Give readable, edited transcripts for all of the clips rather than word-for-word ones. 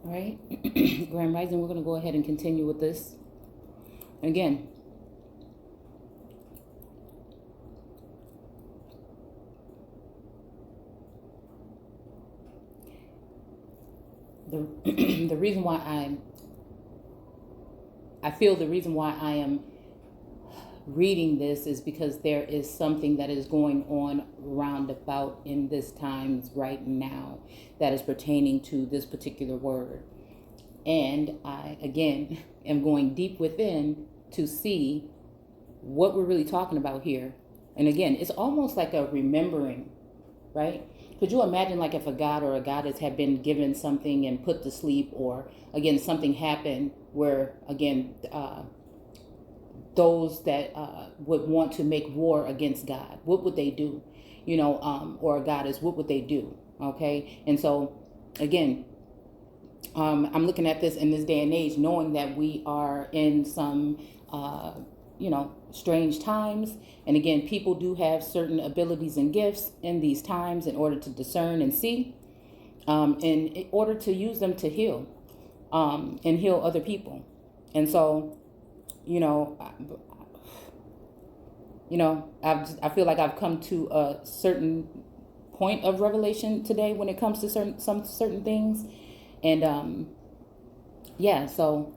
All right, Grand Rising, we're going to go ahead and continue with this. And again, the the reason why I feel the reason why I am reading this is because there is something that is going on roundabout in this times right now that is pertaining to this particular word. And I, again, am going deep within to see what we're really talking about here. And again, it's almost like a remembering, right? Could you imagine, like, if a god or a goddess had been given something and put to sleep, or again, something happened where, again, those that would want to make war against God, what would they do? Or a goddess, what would they do? Okay. And so, again, I'm looking at this in this day and age, knowing that we are in some, strange times. And again, people do have certain abilities and gifts in these times in order to discern and see, and in order to use them to heal, and heal other people. And so, I feel like I've come to a certain point of revelation today when it comes to certain things. And so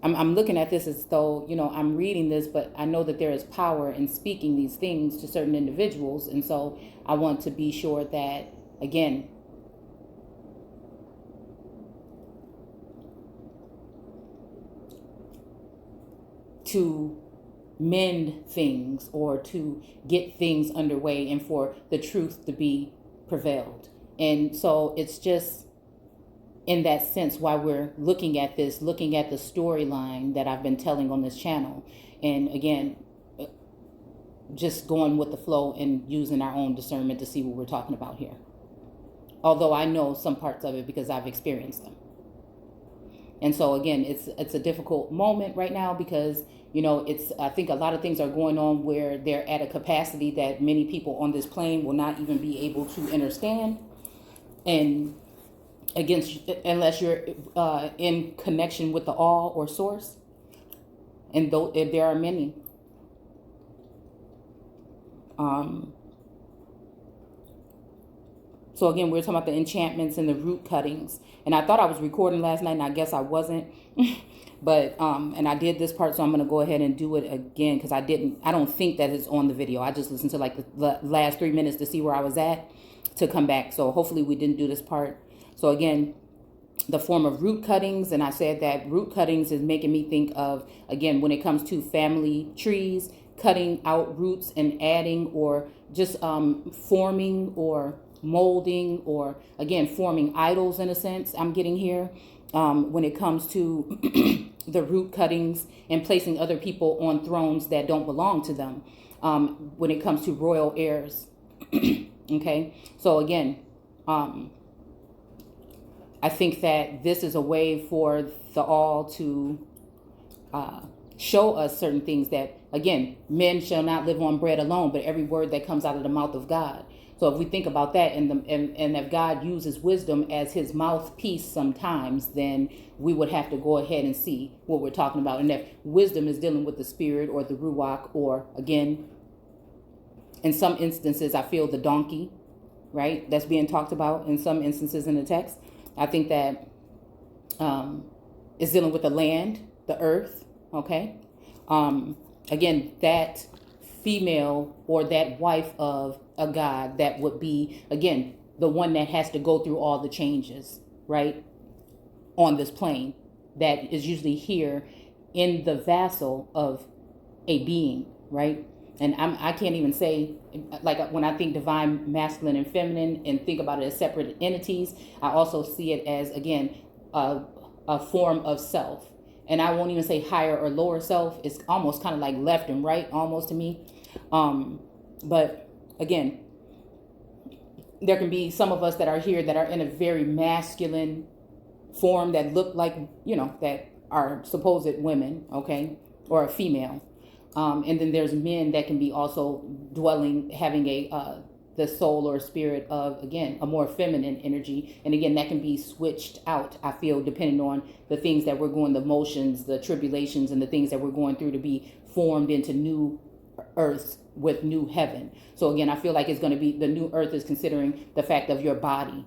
I'm looking at this as though, I'm reading this, but I know that there is power in speaking these things to certain individuals. And so I want to be sure that, again, to mend things or to get things underway and for the truth to be prevailed. And so it's just in that sense why we're looking at this, looking at the storyline that I've been telling on this channel. And again, just going with the flow and using our own discernment to see what we're talking about here. Although I know some parts of it because I've experienced them. And so again, it's a difficult moment right now because, I think a lot of things are going on where they're at a capacity that many people on this plane will not even be able to understand. And unless you're in connection with the all or source. And though there are many. So again, we're talking about the enchantments and the root cuttings. And I thought I was recording last night, and I guess I wasn't. But and I did this part, so I'm going to go ahead and do it again because I don't think that it's on the video. I just listened to like the last 3 minutes to see where I was at to come back. So hopefully we didn't do this part. So again, the form of root cuttings, and I said that root cuttings is making me think of, again, when it comes to family trees, cutting out roots and adding or just forming or molding or, again, forming idols in a sense I'm getting here when it comes to the root cuttings and placing other people on thrones that don't belong to them when it comes to royal heirs. Okay, so again, I think that this is a way for the all to show us certain things that, again, men shall not live on bread alone, but every word that comes out of the mouth of God. So if we think about that and if God uses wisdom as his mouthpiece sometimes, then we would have to go ahead and see what we're talking about. And if wisdom is dealing with the spirit or the ruach, or again, in some instances, I feel the donkey, right? That's being talked about in some instances in the text. I think that is dealing with the land, the earth, okay? Again, that female or that wife of a god that would be, again, the one that has to go through all the changes, right, on this plane that is usually here in the vassal of a being, right? And I can't even say, like, when I think divine masculine and feminine and think about it as separate entities, I also see it as, again, a form of self. And I won't even say higher or lower self. It's almost kind of like left and right almost to me. But again, there can be some of us that are here that are in a very masculine form that look like, that are supposed women, okay, or a female. And then there's men that can be also having a the soul or spirit of, again, a more feminine energy. And again, that can be switched out, I feel, depending on the things that we're going, the motions, the tribulations, and the things that we're going through to be formed into new earths with new heaven. So again, I feel like it's going to be, the new earth is considering the fact of your body,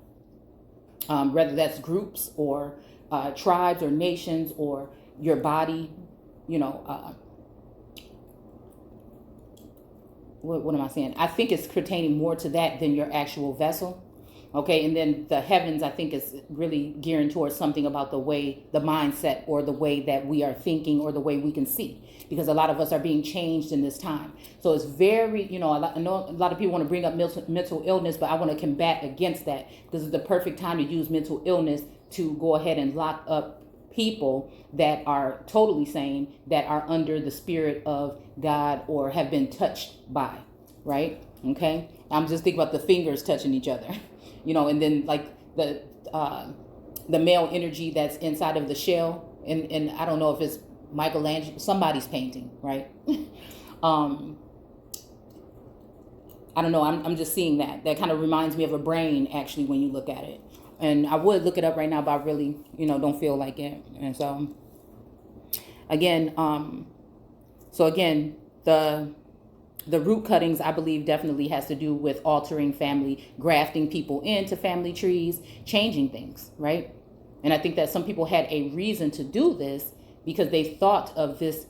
whether that's groups or tribes or nations or your body, what am I saying? I think it's pertaining more to that than your actual vessel. Okay, and then the heavens, I think, is really gearing towards something about the way, the mindset, or the way that we are thinking, or the way we can see, because a lot of us are being changed in this time. So it's very, I know a lot of people want to bring up mental illness, but I want to combat against that, because it's the perfect time to use mental illness to go ahead and lock up people that are totally sane, that are under the spirit of God or have been touched by, right? Okay, I'm just thinking about the fingers touching each other. And then like the male energy that's inside of the shell, and I don't know if it's Michelangelo, somebody's painting, right? I don't know. I'm just seeing that. That kind of reminds me of a brain, actually, when you look at it. And I would look it up right now, but I really, don't feel like it. And so, again, the root cuttings, I believe, definitely has to do with altering family, grafting people into family trees, changing things, right? And I think that some people had a reason to do this because they thought of this,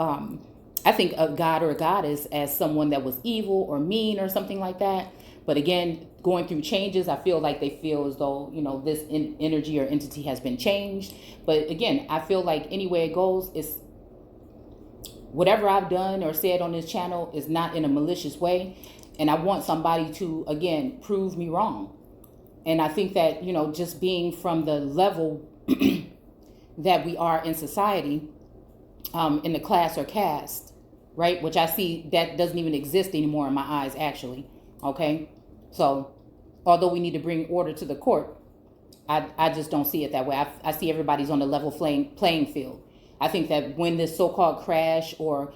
I think of God or a goddess as someone that was evil or mean or something like that. But again, going through changes, I feel like they feel as though, this energy or entity has been changed. But again, I feel like any way it goes, it's whatever I've done or said on this channel is not in a malicious way. And I want somebody to, again, prove me wrong. And I think that, just being from the level that we are in society, in the class or caste, right? Which I see that doesn't even exist anymore in my eyes, actually. Okay. So although we need to bring order to the court, I just don't see it that way. I see everybody's on the level playing field. I think that when this so-called crash or,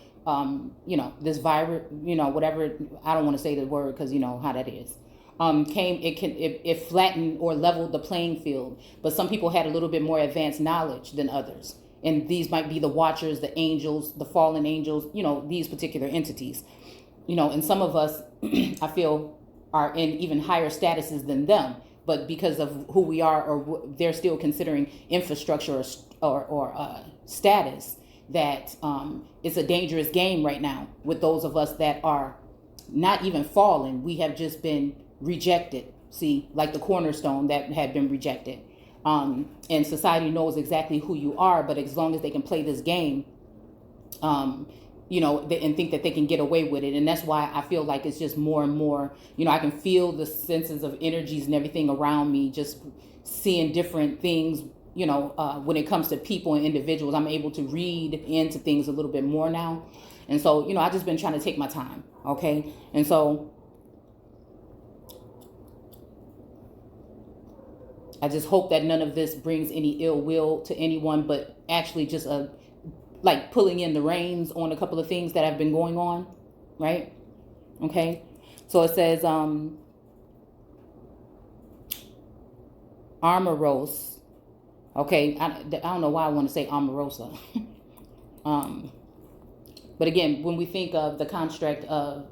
this virus, whatever, I don't want to say the word because you know how that is, came, it flattened or leveled the playing field. But some people had a little bit more advanced knowledge than others. And these might be the watchers, the angels, the fallen angels, these particular entities. And some of us, I feel, are in even higher statuses than them. But because of who we are, or they're still considering infrastructure or status, that it's a dangerous game right now with those of us that are not even fallen. We have just been rejected. See, like the cornerstone that had been rejected. And society knows exactly who you are, but as long as they can play this game, and think that they can get away with it. And that's why I feel like it's just more and more, I can feel the senses of energies and everything around me, just seeing different things, when it comes to people and individuals. I'm able to read into things a little bit more now. And so, I just been trying to take my time. Okay. And so I just hope that none of this brings any ill will to anyone, but actually just like pulling in the reins on a couple of things that have been going on, right? Okay. So it says, Armoros. Okay. I don't know why I want to say Omarosa. But again, when we think of the construct of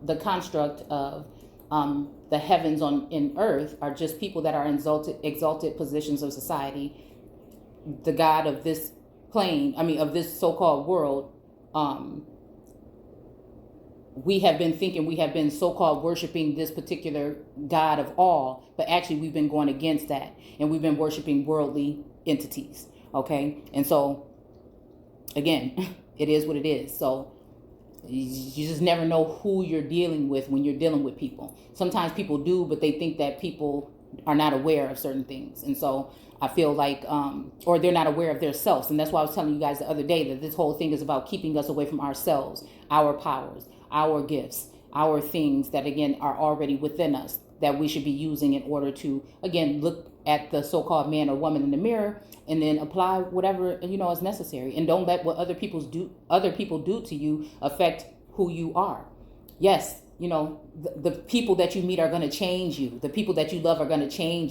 the heavens in earth are just people that are in exalted positions of society. The God of this plane, of this so-called world, we have been thinking we have been so-called worshiping this particular God of all, but actually we've been going against that, and we've been worshiping worldly entities. Okay. And so again, it is what it is. So you just never know who you're dealing with when you're dealing with people. Sometimes people do, but they think that people are not aware of certain things. And so I feel like, or they're not aware of themselves. And that's why I was telling you guys the other day that this whole thing is about keeping us away from ourselves, our powers, our gifts, our things that, again, are already within us that we should be using in order to, again, look at the so-called man or woman in the mirror and then apply whatever, is necessary. And don't let what other people do to you affect who you are. Yes, the people that you meet are going to change you. The people that you love are going to change